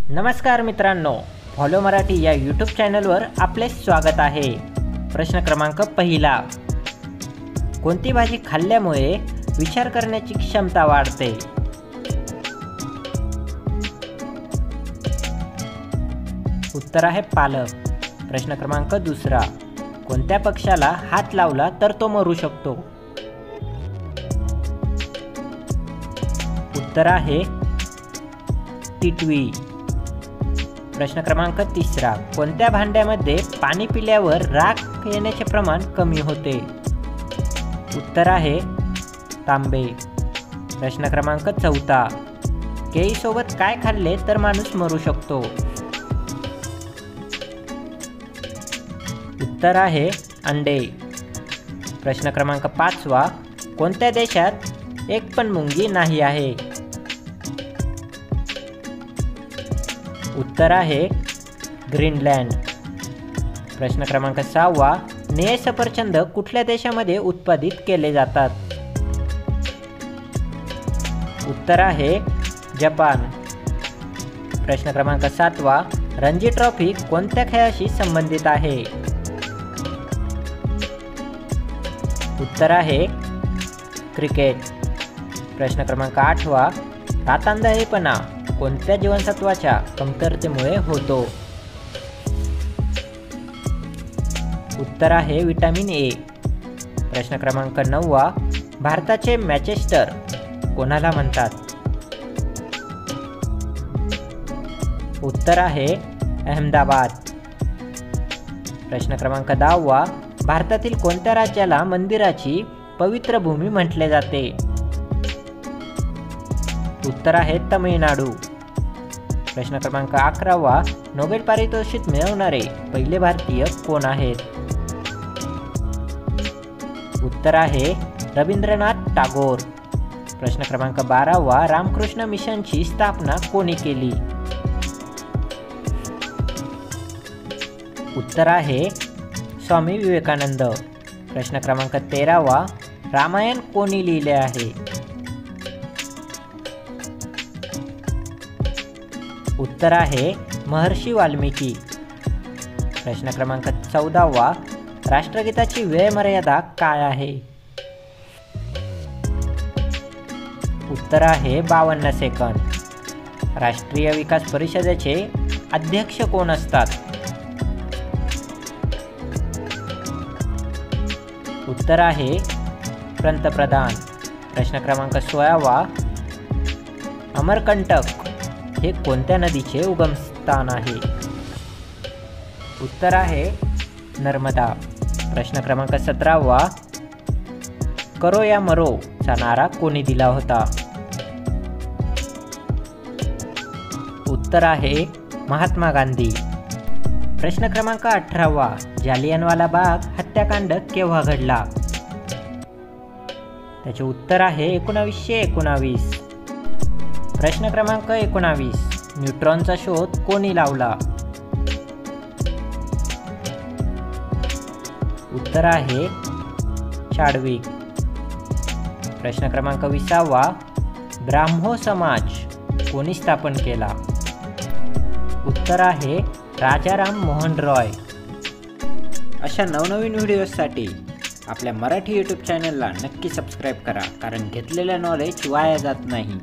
नमस्कार मित्रांनो, फॉलो मराठी या यूट्यूब चॅनलवर आपले स्वागत आहे। प्रश्न क्रमांक पहिला, कोणती भाजी खाल्ल्यामुळे विचार करण्याची क्षमता वाढते? उत्तर आहे पालक। प्रश्न क्रमांक दुसरा, कोणत्या पक्षाला हात लावला तर तो मरू शकतो? उत्तर आहे टिटवी। प्रश्न क्रमांक तिसरा, कोणत्या भांड्यामध्ये पाणी पिल्यावर राख येण्याचे प्रमाण कमी होते? उत्तर आहे तांबे। प्रश्न क्रमांक चौथा, केळीसोबत काय खाल्ले तर माणूस मरू शकतो? उत्तर आहे अंडे। प्रश्न क्रमांक पाचवा, कोणत्या देशात एक पण मुंगी नाही आहे? उत्तर आहे ग्रीनलँड। प्रश्न क्रमांक सहावा, निळे सफरचंद कुठल्या देशामध्ये उत्पादित केले जातात? उत्तर आहे जपान। प्रश्न क्रमांक सातवा, रणजी ट्रॉफी कोणत्या खेळाशी संबंधित आहे? उत्तर आहे क्रिकेट। प्रश्न क्रमांक आठवा, रातांधळेपणा कोणत्या जीवनसत्वाच्या कमतरतेमुळे होतो? उत्तर आहे विटॅमिन ए। प्रश्न क्रमांक नववा, भारताचे मँचेस्टर कोणाला म्हणतात? उत्तर आहे अहमदाबाद। प्रश्न क्रमांक 10वा, भारतातील कोणत्या राज्याला मंदिराची पवित्र भूमी म्हटले जाते? उत्तर आहे तमिळनाडू। प्रश्न क्रमांक 11वा, नोबेल पारितोषिक मिळवणारे पहिले भारतीय कोण आहेत? उत्तर आहे रवींद्रनाथ टागोर। प्रश्न क्रमांक 12वा, रामकृष्ण मिशनची स्थापना कोणी केली? उत्तर आहे स्वामी विवेकानंद। प्रश्न क्रमांक 13वा, रामायण कोणी लिहिले आहे? उत्तर आहे महर्षी वाल्मिकी। प्रश्न क्रमांक 14वा, राष्ट्रगीताची वेळ मर्यादा काय आहे? उत्तर आहे 52 सेकंद। राष्ट्रीय विकास परिषदेचे अध्यक्ष कोण असतात? उत्तर आहे पंतप्रधान। प्रश्न क्रमांक 16वा, अमरकंटक हे कोणत्या नदीचे उगमस्थान आहे? उत्तर आहे नर्मदा। प्रश्न क्रमांक 17वा, करो या मरो चा नारा कोणी दिला होता? उत्तर आहे महात्मा गांधी। प्रश्न क्रमांक 18वा, जालियनवाला बाग हत्याकांड केव्हा घडला? त्याचे उत्तर आहे 1919। प्रश्न क्रमांक 19, न्यूट्रॉनचा शोध कोणी लावला? उत्तर आहे चार्विक। प्रश्न क्रमांक 20वा, ब्राह्मो समाज कोणी स्थापन केला? उत्तर आहे राजाराम मोहन रॉय। अशा नवनवीन व्हिडिओसाठी आपल्या मराठी यूट्यूब चॅनलला नक्की सबस्क्राईब करा, कारण घेतलेलं नॉलेज वाया जात नाही।